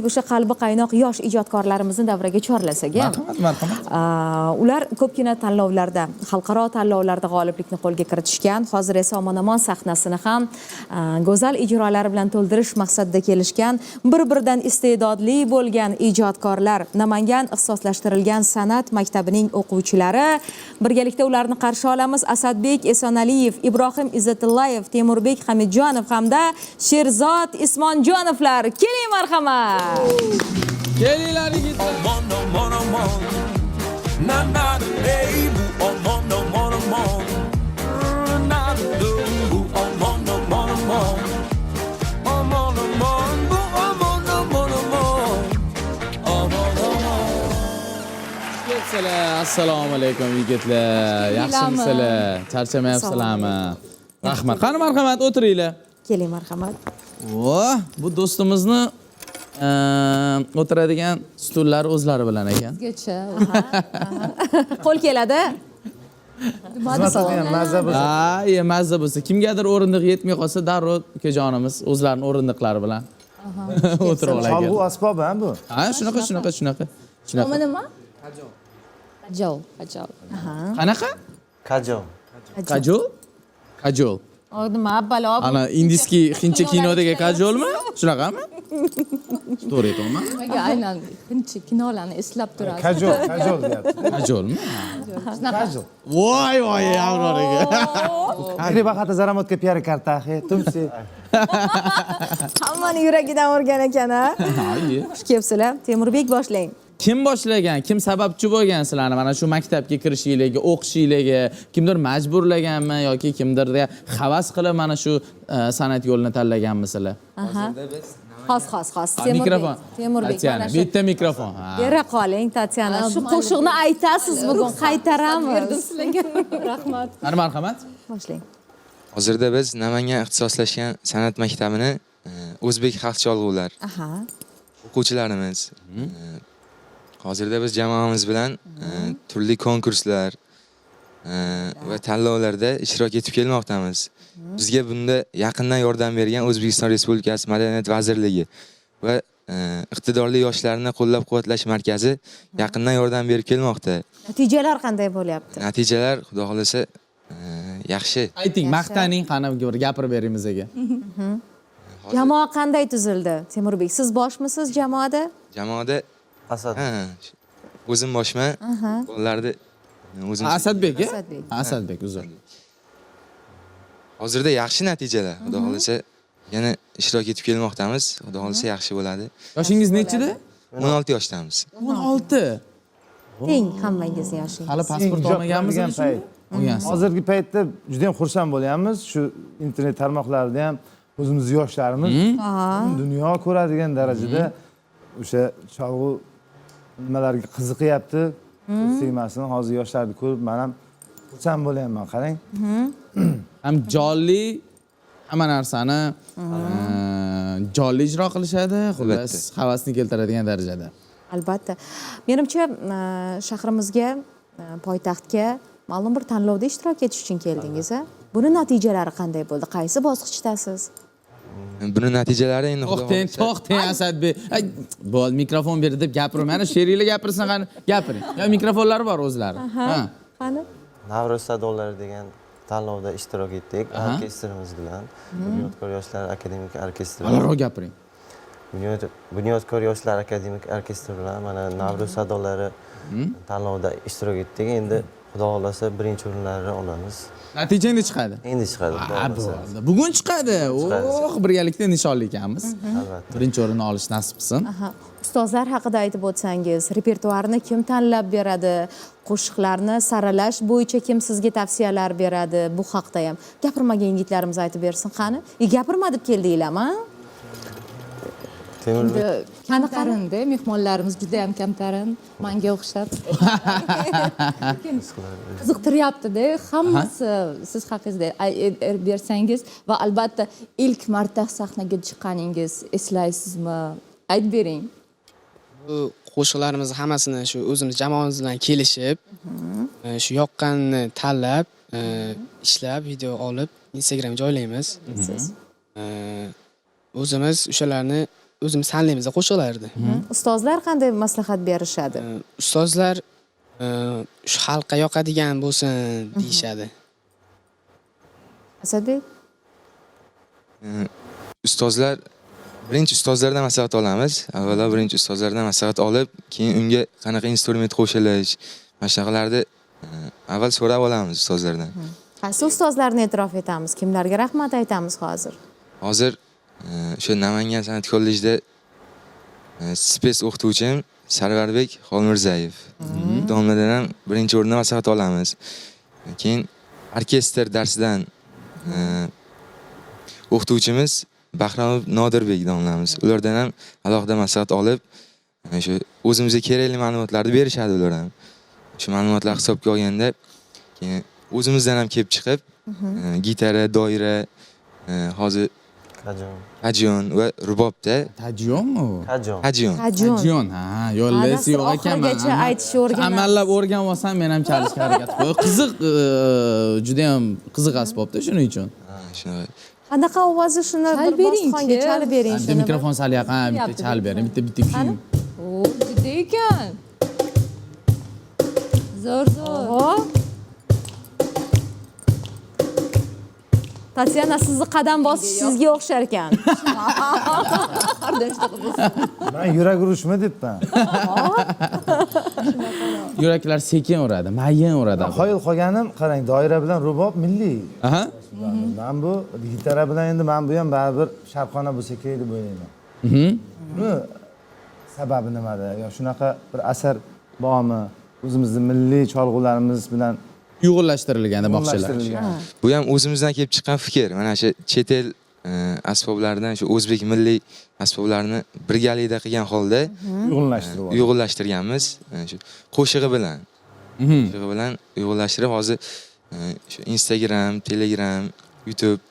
O'sha qalbi qaynoq yosh ijodkorlarimizni davraga chorlasak ham. Marhamat. Ular ko'pgina tanlovlarda, xalqaro tanlovlarda g'oliblikni qo'lga kiritishgan. Hozir esa Omon sahnasini ham go'zal ijrolari bilan to'ldirish maqsadida kelishgan. Bir-biridan iste'dodli bo'lgan ijodkorlar, Namangan ixtisoslashtirilgan san'at maktabining o'quvchilari. Birgalikda ularni qarshi olamiz. Asadbek Esonaliyev, Ibrohim Izzatullayev, Temurbek Hamidjonov hamda Sherzod Ismonjonovlar. Keling marhamat. Kelinglar yigitlar. Assalomu alaykum yigitlar. Yaxshimisizlar? Charchamayapsizlarmi? Rahmat. Qani marhamat, o'tiringlar. Keling marhamat. Bu do'stimizni o'tiradigan stullari o'zlari bilan ekan. Gacha. Qo'l keladi. Mazza Ha, mazza bo'lsa, kimgadir o'rindiq yetmay qolsa, darrov ukajonimiz o'zlarining o'rindiqlari bilan o'tirib olgan. Cholg'u asbobi ham bu. Ha, shunaqa. Nima nima? Kajol. Qanaqa? Kajol. Kajol. Nima balo? Ana indiskiy hindcha kinodagi kajolmi? Shunaqami? To'g'ri aytayapman. Nimaga aynan hindcha kinolarni eslab turasiz? Kajol deyapti. Kajolmi? Kajol. Voy, Avroriga. Agriba xata zaramotga piyari kartaxi, tumsi. Hammani yuragidan urgan ekan-a. Hayi. Xush kelibsizlar. Temurbek boshlang. Kim boshlagan, kim sababchi bo'lgan sizlarni mana shu maktabga kirishinglarga, o'qishinglarga, kimdir majburlaganmi yoki kimdir havas qilib mana shu san'at yo'lini tanlaganmisizlar? Xos. Mikrofon. Temurbek. Tatyana, bitta mikrofon. Bera qoling, Tatyana. Shu qo'shiqni aytasiz bugun, qaytaramiz. Rahmat. Qani marhamat. Boshlang. Hozirda biz Namangan ixtisoslashgan san'at maktabini o'zbek xalq cholg'ular o'quvchilarimiz. Hozirda biz jamoamiz bilan turli konkurslar va tanlovlarda ishtirok etib kelmoqdamiz. Bizga bunda yaqindan yordam bergan O'zbekiston Respublikasi Madaniyat vazirligi va iqtidorli yoshlarni qo'llab-quvvatlash markazi yaqindan yordam berib kelmoqda. Natijalar qanday bo'lyapti? Natijalar, xudo xolasa, yaxshi. Ayting, maqtaning, qani bir gapirib bering bizga. Jamoa qanday tuzildi? Temurbek, siz boshmisiz jamoada? Jamoada Asad. o'zim boshman. Bolalarni o'zim. Asadbek. Asadbek. Asadbek, uzr. Hozirda yaxshi natijalar. Xudo xolasa yana ishtirok etib kelmoqdamiz. Xudo xolasa yaxshi bo'ladi. Yoshingiz nechida? 16 yoshdamiz. 16. Teng hammangiz yoshingiz. Hali pasport olmaganmisiz? Olgansiz. Hozirgi paytda juda ham xursand bo'lyapmiz. Shu internet tarmoqlarida ham o'zimiz yoshlarimiz dunyo ko'radigan darajada o'sha cholg'u nimalarga qiziqyapti. Siymasini hozir yoshlarni ko'rib, men ham xursand bo'lyapman, qarang. Ham jonli hamma narsani jonli ijro qilishadi, xullas havasni keltiradigan darajada. Albatta. Menimcha shahrimizga, poytaxtga ma'lum bir tanlovda ishtirok etish uchun keldingiz, a? Buni natijalari qanday bo'ldi? Qaysi bosqichdasiz? Buni natijalari endi To'xtang Asadbek. Bo'l, mikrofon berdi deb gapirma. Mana sheringlar gapirsin, qani gapiring. Ya mikrofonlar bor o'zlari. Qani? Navro'z sadolari degan tanlovda ishtirok etdik orkestrimiz bilan. Bunyodkor yoshlar akademik orkestri. Balandroq gapiring. Bunyodkor yoshlar akademik orkestri bilan mana Navro'z sadolari tanlovda ishtirok etdik. Endi xudo xolasa birinchi o'rinlarni olamiz. Natija endi chiqadi. Endi chiqadi. Bugun chiqadi. Birgalikda nishonli ekanmiz. Albatta. Birinchi o'rinni olish nasib qilsin. Ustozlar haqida aytib o'tsangiz, repertuarni kim tanlab beradi? Qo'shiqlarni saralash bo'yicha kim sizga tavsiyalar beradi? Bu haqda ham gapirmagan yigitlarimiz aytib bersin, qani? Gapirma deb keldinglarmi? Kamtarinda, mehmonlarimiz juda ham kamtarin, menga o'xshab. Qiziqtiryapti-da, hammasi siz haqingizda bersangiz va albatta ilk marta sahnaga chiqqaningiz eslaysizmi? Aytib bering. Bu qo'shiqlarimiz hammasini shu o'zimiz jamoamiz bilan kelishib, shu yoqqanini tanlab, ishlab, video olib, Instagram joylaymiz. O'zimiz o'shalarni o'zimiz tanlaymiz qo'shiqlarni. Ustozlar qanday maslahat berishadi? Ustozlar shu xalqqa yoqadigan bo'lsin deyishadi. Asadbek? Ustozlar birinchi ustozlardan maslahat olamiz. Avvalo birinchi ustozlardan maslahat olib, keyin unga qanaqa instrument qo'shilish, mana shunaqalarni avval so'rab olamiz ustozlardan. Qaysi ustozlarni e'tirof etamiz? Kimlarga rahmat aytamiz hozir? Hozir o'sha Namangan san'at kollejida spes o'qituvchim Sarvarbek Xolmirzayev. Domladan ham birinchi o'rinda maslahat olamiz. Keyin orkestr darsidan o'qituvchimiz Bahramov Nodirbek domlamiz. Ulardan ham alohida maslahat olib, shu o'zimizga kerakli ma'lumotlarni berishadi ular ham. Shu ma'lumotlar hisobga olganda, keyin o'zimizdan ham kelib chiqib, gitara, doira, hozir Kajon va rubobda. Tajyonmi u? Kajon. Kajon. Tajyon. Ha, yo'llasi yo'q ekan. Oxirigacha aytishni o'rganamiz. Amallab o'rganib olsam, men ham chalishga harakat qilaman. Qiziq, juda ham qiziq asbobda, shuning uchun. Shunaqa. Qanaqa ovozi shuni bir bosqonga chalib bering Bitta shuni. mikrofon sal yaqin, bitta chalib bering, bitta kuching. O, juda ekan. Zo'r. Tatyana sizni qadam bosish sizga o'xshar ekan. Men yurak urishma debman. Yuraklar sekin uradi, mayin uradi. Qoyil qolganim, qarang, doira bilan rubob milliy. Aha. Men bu gitara bilan endi men bu ham baribir sharqona bo'lsa kerak deb o'ylayman. Buni sababi nimada? Yo shunaqa bir asar bormi? O'zimizning milliy cholg'ularimiz bilan Uyg'unlashtirilgan demoqchilar. Bu ham o'zimizdan kelib chiqqan fikr. Mana shu chet el asboblaridan shu o'zbek milliy asboblarini birgalikda qilgan holda uyg'unlashtirganmiz. Shu qo'shig'i bilan. Qo'shig'i bilan uyg'unlashtirib hozir shu Instagram, Telegram, YouTube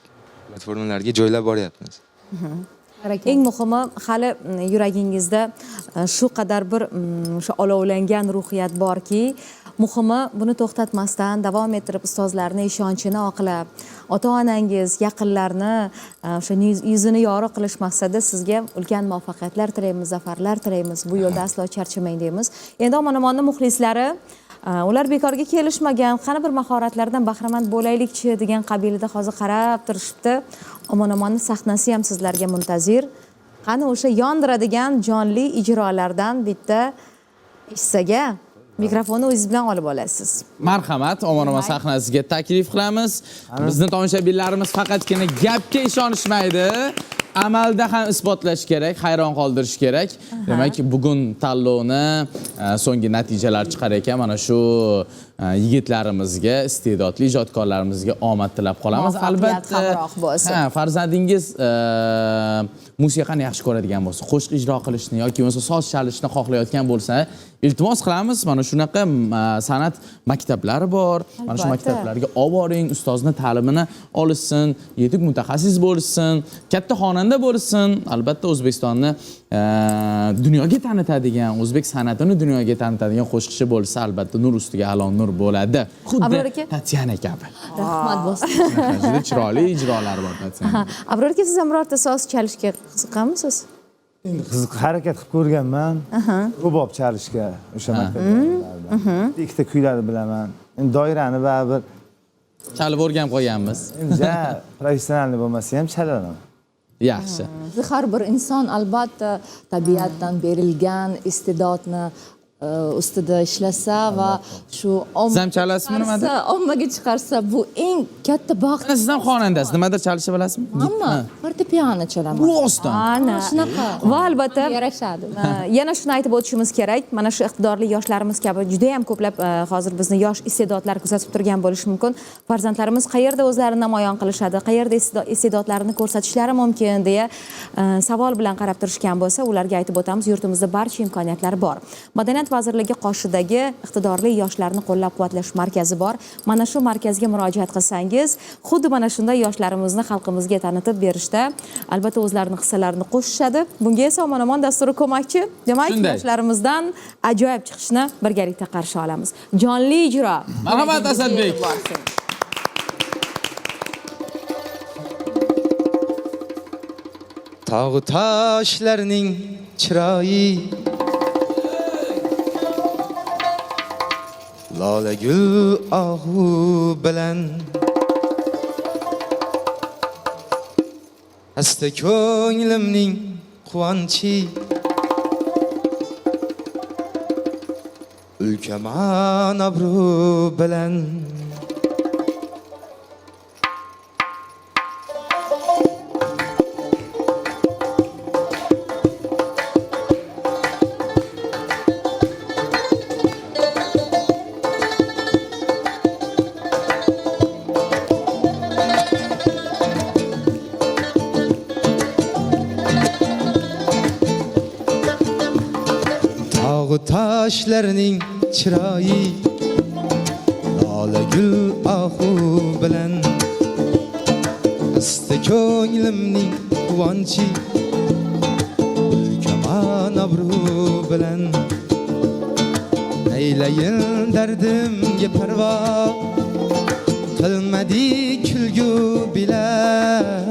platformalarga joylab boryapmiz. Eng muhimi, hali yuragingizda shu qadar bir o'sha olovlangan ruhiyat borki, muhimi buni to'xtatmasdan davom ettirib ustozlarni ishonchini oqlab, ota-onangiz, yaqinlarni o'sha yuzini yorug' qilish maqsadida sizga ulkan muvaffaqiyatlar tilaymiz, zafarlar tilaymiz. Bu yo'lda aslo charchamang deymiz. Endi Omonomonni muxlislari ular bekorga kelishmagan, qani bir mahoratlardan bahramand bo'laylikchi degan qabilida hozir qarab turishibdi. Omonamonni sahnasi ham sizlarga muntazir. Qani o'sha yondiradigan jonli ijrolardan bitta hissaga mikrofonni o'zingiz bilan olib olasiz. Marhamat, Omonoma sahnasiga taklif qilamiz. Bizning tomoshabinlarimiz faqatgina gapga ishonishmaydi. Amalda ham isbotlash kerak, hayron qoldirish kerak. Demak, bugun tanlovni so'nggi natijalar chiqar ekan. Mana shu yigitlarimizga, iste'dodli ijodkorlarimizga omad tilab qolamiz. Albatta, farzandingiz musiqani yaxshi ko'radigan bo'lsa, qo'shiq ijro qilishni yoki bo'lmasa soz chalishni xohlayotgan bo'lsa, iltimos qilamiz. Mana shunaqa san'at maktablari bor. Mana shu maktablarga olib boring, ustozni ta'limini olishsin, yetuk mutaxassis bo'lsin, katta xonanda bo'lsin. Albatta O'zbekistonni dunyoga tanitadigan, o'zbek san'atini dunyoga tanitadigan qo'shiqchi bo'lsa, albatta nur ustiga alon nur bo'ladi. Xuddi Tatyana kabi. Rahmat bo'lsin. Juda chiroyli ijrolar bor Tatyana. Abror aka, siz ham birorta soz chalishga qiziqamisiz? Qiziq harakat qilib ko'rganman. Rubob chalishga o'sha maktablarda. Ikkita kuylarni bilaman. Endi doirani baribir Chalib o'rganib qo'yganmiz. endi professional bo'lmasa ham chalaman. Yaxshi. Har bir inson albatta tabiatdan berilgan iste'dodni ustida ishlasa va shu Sizam chalasizmi nimada? ommaga chiqarsa bu eng katta baxt. Siz ham xonandasiz. Nimada chalishni bilasizmi? Hamma fortepiano chalaman. Bu oston. Ana shunaqa. Va albatta Yarashadi. yana shuni aytib o'tishimiz kerak. Mana shu iqtidorli yoshlarimiz kabi juda ham ko'plab hozir bizni yosh iste'dodlar kuzatib turgan bo'lishi mumkin. Farzandlarimiz qayerda o'zlarini namoyon qilishadi, qayerda iste'dodlarini ko'rsatishlari mumkin deya savol bilan qarab turishgan bo'lsa, ularga aytib o'tamiz, yurtimizda barcha imkoniyatlar bor. Madaniyat vazirligi qoshidagi iqtidorli yoshlarni qo'llab-quvvatlash markazi bor. Mana shu markazga murojaat qilsangiz, xuddi mana shunday yoshlarimizni xalqimizga tanitib berishda albatta o'zlarining hissalarini qo'shishadi. Bunga esa Omonamon dasturi ko'makchi. Demak, yoshlarimizdan ajoyib chiqishni birgalikda qarshi olamiz. Jonli ijro. Marhamat Asadbek. tog'u toshlarning chiroyi lola gul ohu bilan asta ko'nglimning quvonchi ulkaman obro' bilan tog'u toshlarning chiroyi lola gul ohu bilan asta ko'nglimning quvonchi ulkaman obro' bilan aylayin dardimga parvo qilmadi kulgu bilan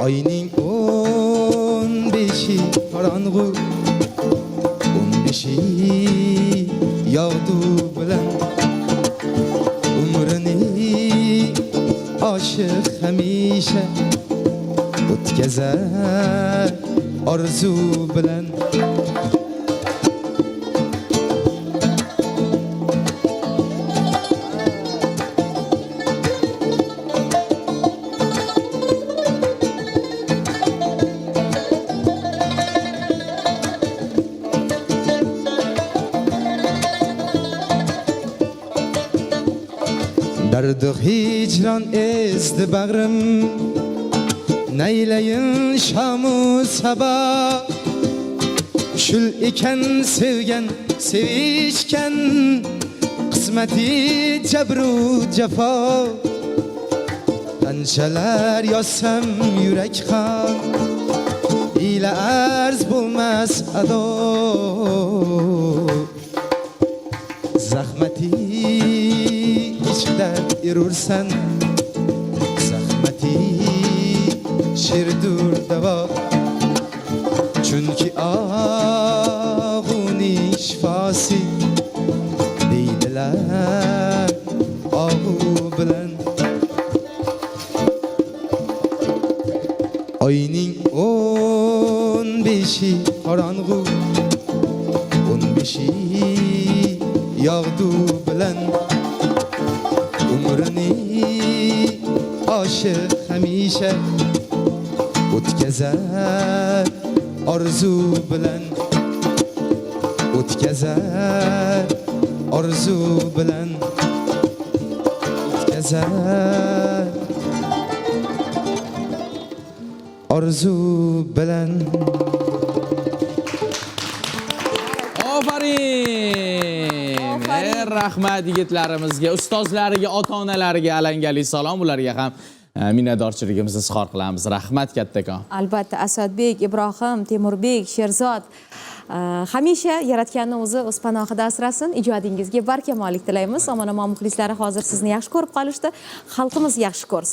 oyning 15 qorong'u 15 yog'du bilan umrini oshiq hamisha o'tkazar orzu bilan dardi hicron ezdi bag'rim naylayin shamu sabah shul ekan sevgan sevishgan qismati jabru jafo qanchalar yozsam yurak ham ila arz bo'lmas ado zahmati ichda erursan zahmati shirdur davo chunki og'uning shifosi deydilar og'u bilan oyning 15 qorong'u 15 yog'du bilan umrini oshiq hamisha o'tkazar orzu bilan o'tkazar orzu bilan o'tkazar orzu bilan Ofarin! Rahmat yigitlarimizga, ustozlariga, ota-onalariga alangali salom, ularga ham minnatdorchiligimizni izhor qilamiz. Rahmat kattakon. Albatta Asadbek, Ibrohim, Temurbek, Sherzod hamisha yaratganni o'zi o'z panohida asrasin. Ijodingizga barkamollik tilaymiz. Omon-omon muxlislari hozir sizni yaxshi ko'rib qolishdi. Xalqimiz yaxshi ko'rsin.